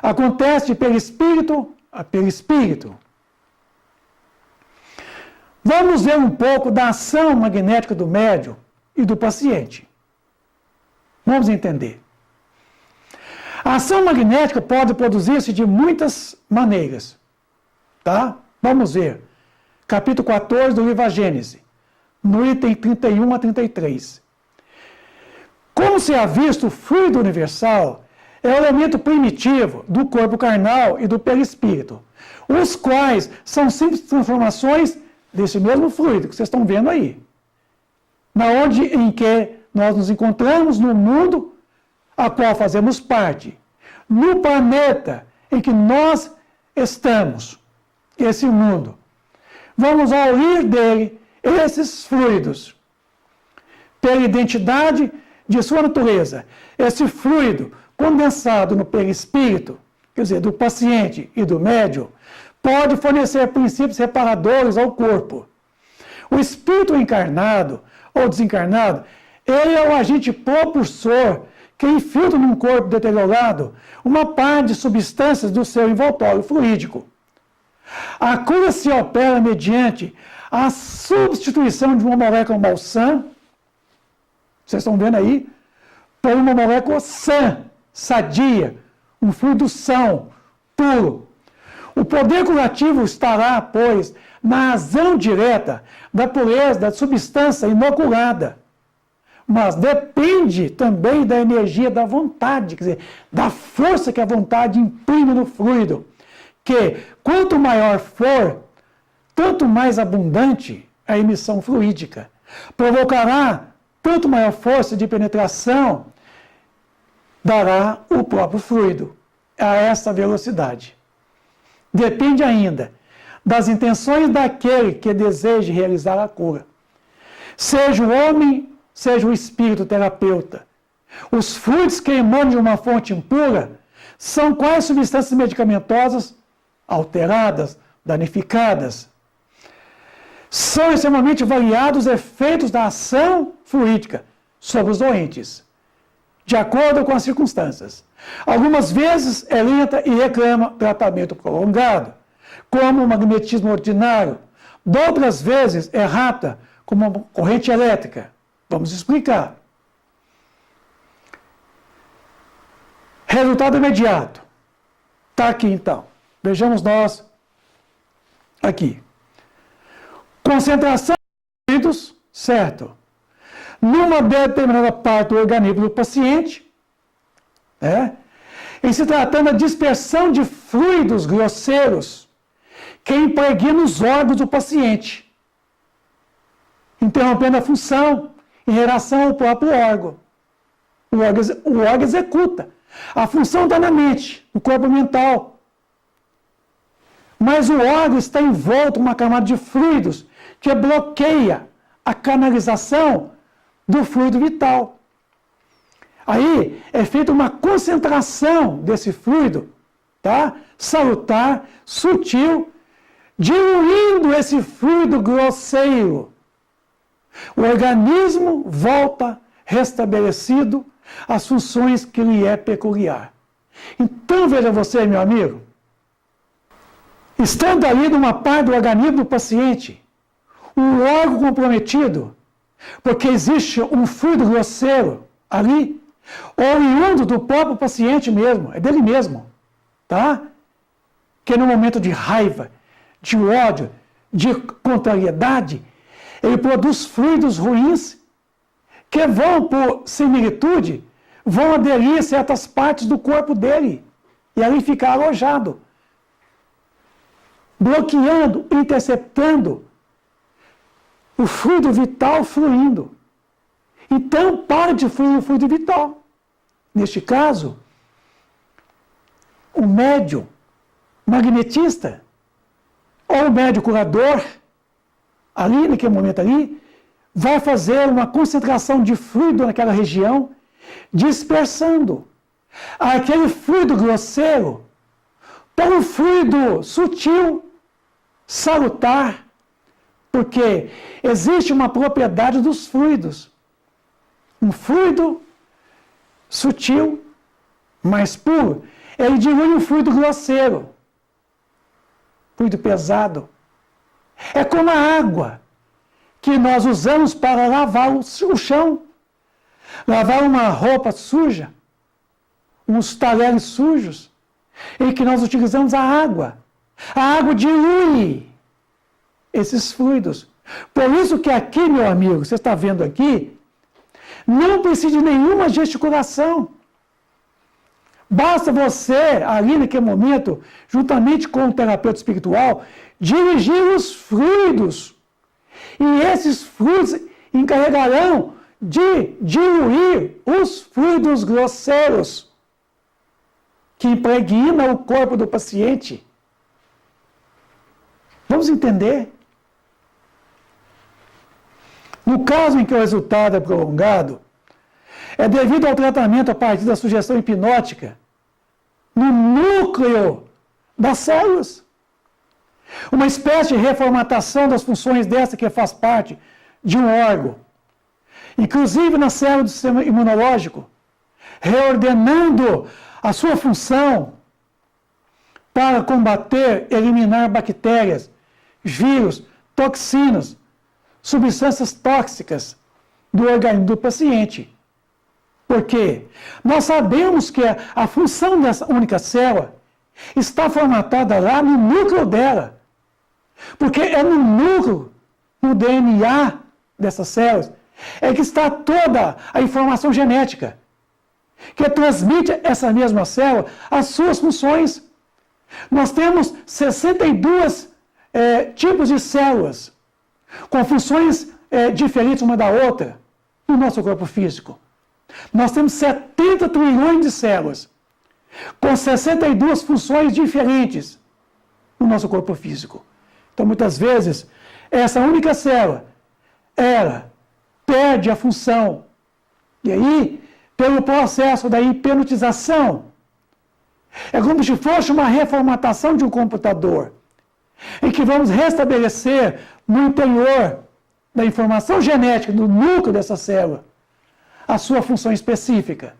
Acontece de perispírito a perispírito. Vamos ver um pouco da ação magnética do médium e do paciente. Vamos entender. A ação magnética pode produzir-se de muitas maneiras. Tá? Vamos ver. Capítulo 14 do livro A Gênese, no item 31 a 33. Como se ha visto, o fluido universal é o elemento primitivo do corpo carnal e do perispírito, os quais são simples transformações desse mesmo fluido que vocês estão vendo aí. Em que nós nos encontramos no mundo a qual fazemos parte, no planeta em que nós estamos, esse mundo. Vamos ouvir dele esses fluidos, pela identidade de sua natureza. Esse fluido condensado no perispírito, quer dizer, do paciente e do médium, pode fornecer princípios reparadores ao corpo. O espírito encarnado ou desencarnado, ele é o agente propulsor que infiltra num corpo deteriorado uma parte de substâncias do seu envoltório fluídico. A cura se opera mediante a substituição de uma molécula malsã, vocês estão vendo aí, por uma molécula sã, sadia, um fluido são, puro. O poder curativo estará, pois, na ação direta da pureza da substância inoculada. Mas depende também da energia da vontade, quer dizer, da força que a vontade imprime no fluido, que quanto maior for, tanto mais abundante a emissão fluídica. Provocará tanto maior força de penetração, dará o próprio fluido a essa velocidade. Depende ainda das intenções daquele que deseje realizar a cura. Seja o homem, seja o espírito terapeuta. Os fluidos que emanam de uma fonte impura são quais substâncias medicamentosas alteradas, danificadas. São extremamente variados os efeitos da ação fluídica sobre os doentes, de acordo com as circunstâncias. Algumas vezes é lenta e reclama tratamento prolongado, como o magnetismo ordinário. Outras vezes é rápida, como uma corrente elétrica. Vamos explicar. Resultado imediato. Está aqui então. Vejamos nós aqui. Concentração de fluidos, certo? Numa determinada parte do organismo do paciente, em se tratando da dispersão de fluidos grosseiros que impregnam os órgãos do paciente, interrompendo a função em relação ao próprio órgão. O órgão executa. A função está na mente, no corpo mental. Mas o órgão está envolto em uma camada de fluidos que bloqueia a canalização do fluido vital. Aí é feita uma concentração desse fluido, tá? Salutar, sutil, diluindo esse fluido grosseiro. O organismo volta restabelecido às funções que lhe é peculiar. Então, veja você, meu amigo, estando ali numa parte do organismo do paciente, um órgão comprometido, porque existe um fluido grosseiro ali, oriundo do próprio paciente mesmo, é dele mesmo, tá? Que no momento de raiva, de ódio, de contrariedade, ele produz fluidos ruins que vão, por similitude, vão aderir a certas partes do corpo dele e ali ficar alojado, bloqueando, interceptando o fluido vital fluindo. Então, para de fluir o fluido vital. Neste caso, o médium magnetista, ou o médium curador, ali, naquele momento ali, vai fazer uma concentração de fluido naquela região, dispersando aquele fluido grosseiro para um fluido sutil, salutar, porque existe uma propriedade dos fluidos. Um fluido sutil, mais puro, ele dilui um fluido grosseiro, fluido pesado. É como a água que nós usamos para lavar o chão, lavar uma roupa suja, uns talheres sujos, em que nós utilizamos a água. A água dilui esses fluidos. Por isso que aqui, meu amigo, você está vendo aqui, não precisa de nenhuma gesticulação. Basta você, ali naquele momento, juntamente com o terapeuta espiritual, dirigir os fluidos. E esses fluidos encarregarão de diluir os fluidos grosseiros que impregnam o corpo do paciente. Vamos entender? No caso em que o resultado é prolongado, é devido ao tratamento a partir da sugestão hipnótica no núcleo das células. Uma espécie de reformatação das funções dessa que faz parte de um órgão. Inclusive na célula do sistema imunológico, reordenando a sua função para combater, eliminar bactérias, vírus, toxinas, substâncias tóxicas do organismo do paciente. Por quê? Nós sabemos que a função dessa única célula está formatada lá no núcleo dela. Porque é no núcleo, no DNA dessas células, é que está toda a informação genética, que transmite essa mesma célula as suas funções. Nós temos 62 tipos de células, com funções diferentes uma da outra, no nosso corpo físico. Nós temos 70 trilhões de células, com 62 funções diferentes no nosso corpo físico. Então, muitas vezes, essa única célula, ela perde a função. E aí, pelo processo da hipnotização, é como se fosse uma reformatação de um computador, em que vamos restabelecer no interior da informação genética, do núcleo dessa célula, a sua função específica,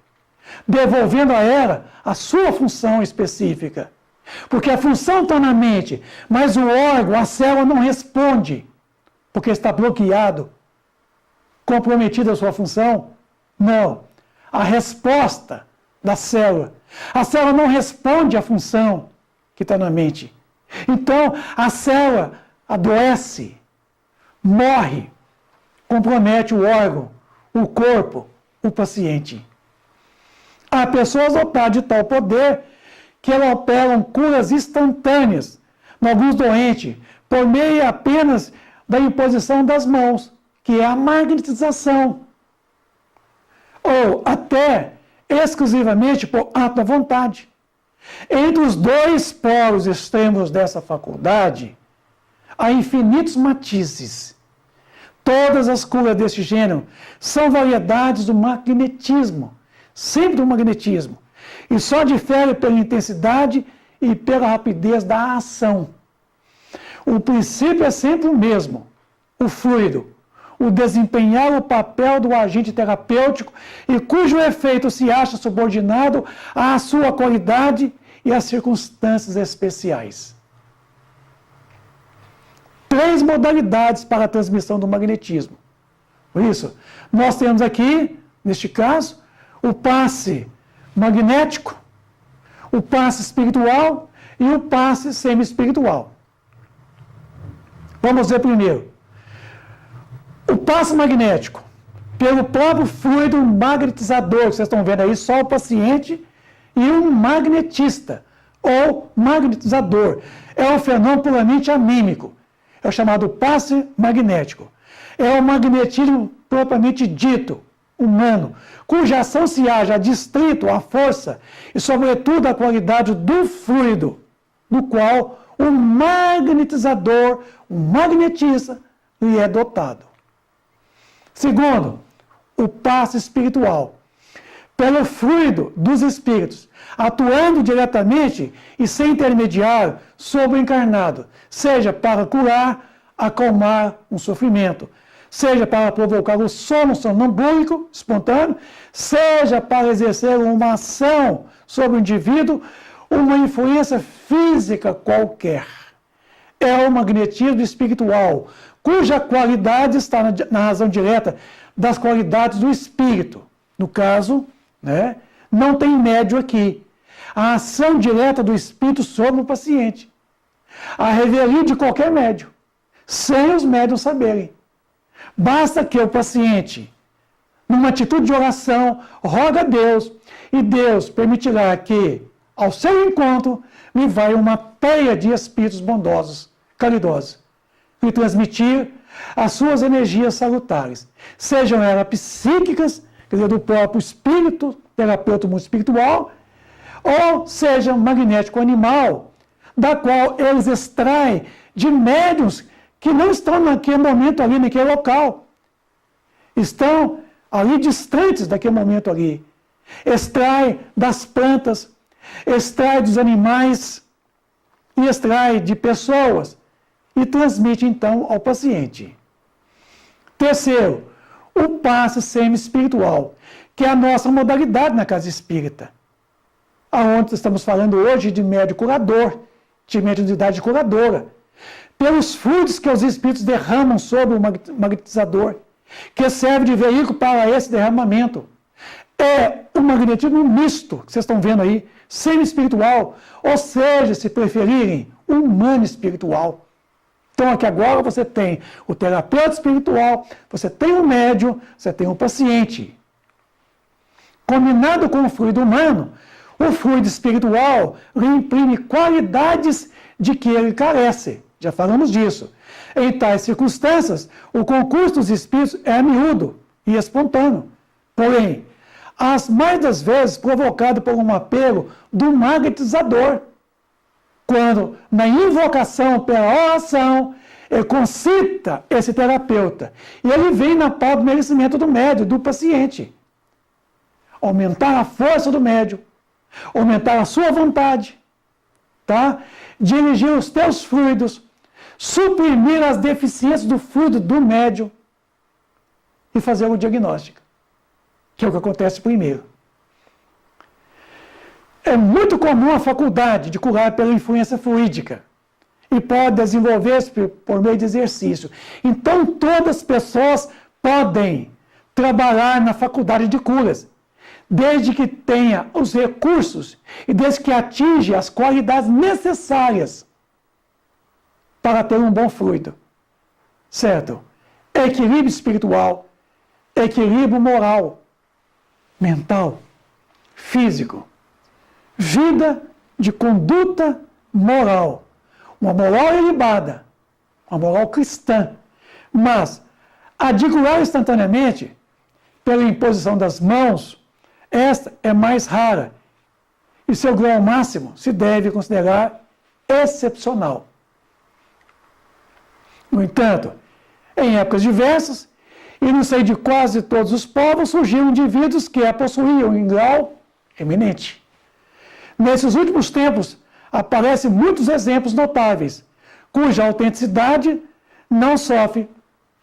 devolvendo a ela a sua função específica. Porque a função está na mente, mas o órgão, a célula não responde, porque está bloqueado, comprometida a sua função. Não. A resposta da célula. A célula não responde à função que está na mente. Então, a célula adoece, morre, compromete o órgão, o corpo, o paciente. Há pessoas dotadas de tal poder que elas operam curas instantâneas em alguns doentes, por meio apenas da imposição das mãos, que é a magnetização. Ou até exclusivamente por ato da vontade. Entre os dois polos extremos dessa faculdade, há infinitos matizes. Todas as curas desse gênero são variedades do magnetismo, sempre do magnetismo, e só difere pela intensidade e pela rapidez da ação. O princípio é sempre o mesmo, o fluido, o desempenhar o papel do agente terapêutico e cujo efeito se acha subordinado à sua qualidade e às circunstâncias especiais. 3 modalidades para a transmissão do magnetismo. Por isso, nós temos aqui, neste caso, o passe magnético, o passe espiritual e o passe semi-espiritual. Vamos ver primeiro. O passe magnético, pelo próprio fluido magnetizador, que vocês estão vendo aí, só o paciente e um magnetista, ou magnetizador. É um fenômeno puramente anímico. É o chamado passe magnético. É o magnetismo propriamente dito, humano, cuja ação se haja adstrito à força e, sobretudo, à qualidade do fluido, do qual o magnetizador, o magnetista, lhe é dotado. Segundo, o passe espiritual, pelo fluido dos espíritos, atuando diretamente e sem intermediário sobre o encarnado, seja para curar, acalmar um sofrimento, seja para provocar o sono sonambúlico espontâneo, seja para exercer uma ação sobre o indivíduo, uma influência física qualquer. É o magnetismo espiritual, cuja qualidade está na razão direta das qualidades do espírito. No caso, não tem médio aqui. A ação direta do espírito sobre o paciente. A revelia de qualquer médio, sem os médiuns saberem. Basta que o paciente, numa atitude de oração, roga a Deus, e Deus permitirá que, ao seu encontro, lhe vai uma peia de espíritos bondosos, caridosos, lhe transmitir as suas energias salutares, sejam elas psíquicas, quer dizer, do próprio espírito, terapeuta mundo espiritual, ou seja magnético animal, da qual eles extraem de médiuns que não estão naquele momento ali, naquele local. Estão ali distantes daquele momento ali. Extrai das plantas, extrai dos animais e extrai de pessoas e transmite então ao paciente. Terceiro, o passe semi-espiritual, que é a nossa modalidade na casa espírita, aonde estamos falando hoje de médium curador, de mediunidade curadora, pelos fluidos que os espíritos derramam sobre o magnetizador, que serve de veículo para esse derramamento. É um magnetismo misto, que vocês estão vendo aí, semi-espiritual, ou seja, se preferirem, humano espiritual. Então aqui agora você tem o terapeuta espiritual, você tem o médium, você tem o paciente. Combinado com o fluido humano, o fluido espiritual lhe imprime qualidades de que ele carece. Já falamos disso. Em tais circunstâncias, o concurso dos espíritos é miúdo e espontâneo. Porém, as mais das vezes provocado por um apelo do magnetizador, quando, na invocação pela oração, ele concita esse terapeuta. E ele vem na pau do merecimento do médium, do paciente. Aumentar a força do médium, aumentar a sua vontade, tá? Dirigir os teus fluidos, suprimir as deficiências do fluido do médium e fazer o diagnóstico, que é o que acontece primeiro. É muito comum a faculdade de curar pela influência fluídica e pode desenvolver-se por meio de exercício. Então, todas as pessoas podem trabalhar na faculdade de curas, desde que tenha os recursos e desde que atinja as qualidades necessárias para ter um bom fluido. Certo? Equilíbrio espiritual, equilíbrio moral, mental, físico, vida de conduta moral, uma moral elevada, uma moral cristã, mas a de curar instantaneamente, pela imposição das mãos, esta é mais rara e seu grau máximo se deve considerar excepcional. No entanto, em épocas diversas, e no seio de quase todos os povos, surgiram indivíduos que a possuíam em grau eminente. Nesses últimos tempos, aparecem muitos exemplos notáveis, cuja autenticidade não sofre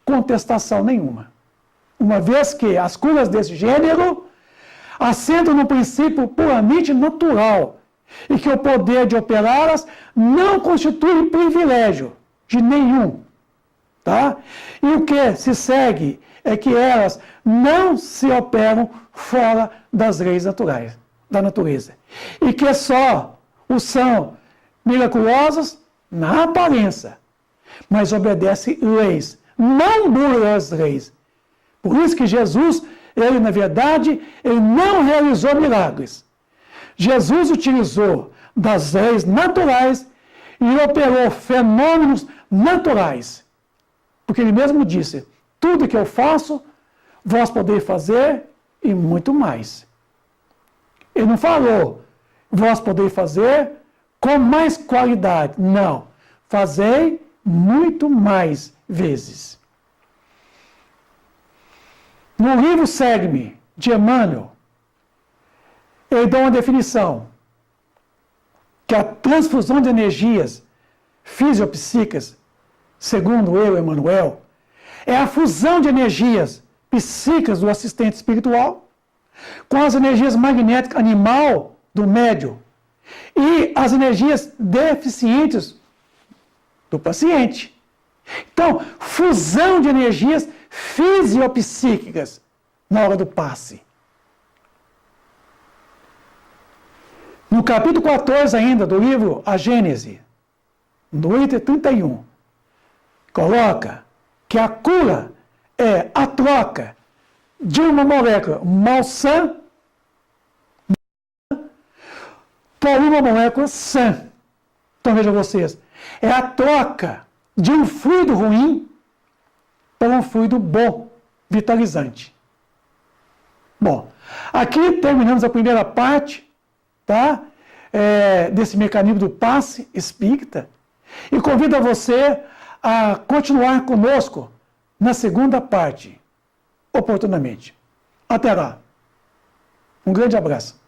contestação nenhuma. Uma vez que as curas desse gênero assentam no princípio puramente natural e que o poder de operá-las não constitui privilégio de nenhum. Tá? E o que se segue é que elas não se operam fora das leis naturais, da natureza. E que só são miraculosas na aparência, mas obedecem leis, não bulam as leis. Por isso que Jesus, ele na verdade, ele não realizou milagres. Jesus utilizou das leis naturais e operou fenômenos naturais. Porque ele mesmo disse, tudo que eu faço, vós podeis fazer e muito mais. Ele não falou, vós podeis fazer com mais qualidade. Não, fazei muito mais vezes. No livro Segue-me, de Emmanuel, ele dá uma definição, que a transfusão de energias fisiopsíquicas, segundo eu, Emmanuel, é a fusão de energias psíquicas do assistente espiritual com as energias magnéticas animal do médium e as energias deficientes do paciente. Então, fusão de energias fisiopsíquicas na hora do passe. No capítulo 14 ainda do livro A Gênese, no item 31, coloca que a cura é a troca de uma molécula malsã por uma molécula sã. Então vejam vocês, é a troca de um fluido ruim para um fluido bom, vitalizante. Bom, aqui terminamos a primeira parte, tá? Desse mecanismo do passe espírita, e convido a você a continuar conosco na segunda parte, oportunamente. Até lá. Um grande abraço.